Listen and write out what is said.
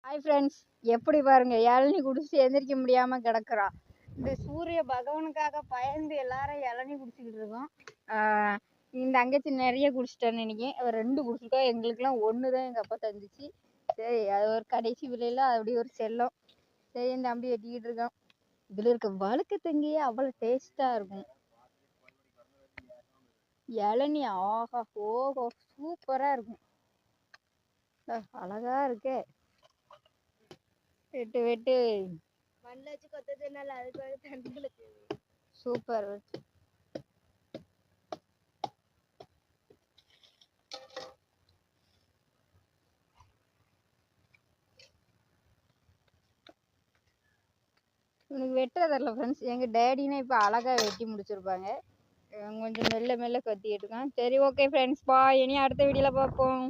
Hi friends, எப்படி பாருங்க இளநீ குடிச்சு எந்திரிக்க முடியாமல் கிடக்குறா. இந்த சூரிய பகவானுக்காக பயந்து எல்லாரும் இளநீ குடிச்சிக்கிட்டு இருக்கோம். இந்த தங்கச்சி நிறைய குடிச்சிட்டான்னு நினைக்கிறேன். அவர் 2 குடிச்சிட்டா, எங்களுக்குலாம் 1 தான் எங்கள் அப்பா தந்துச்சு. சரி, அது ஒரு கடைசி விலையில் அப்படி ஒரு செல்லம். சரி, இந்த தம்பி வெட்டிக்கிட்டு இருக்கோம். இதில் இருக்க வழுக்கு தங்கியே அவ்வளோ டேஸ்ட்டாக இருக்கும். இளநீ ஆஹா ஓஹோ சூப்பராக இருக்கும். அழகா இருக்கே. வெட்டு வெட்டு மண்ணில் வச்சு கொத்ததுனால அதுக்கு தண்ணியில் சூப்பர். எனக்கு வெட்ட தரல ஃப்ரெண்ட்ஸ். எங்கள் டேடினா இப்போ அழகாக வெட்டி முடிச்சிருப்பாங்க. கொஞ்சம் மெல்ல மெல்ல கொத்திக்கிட்டு இருக்கான். சரி, ஓகே ஃப்ரெண்ட்ஸ், பாய். இனி அடுத்த வீடியோவில் பார்ப்போம்.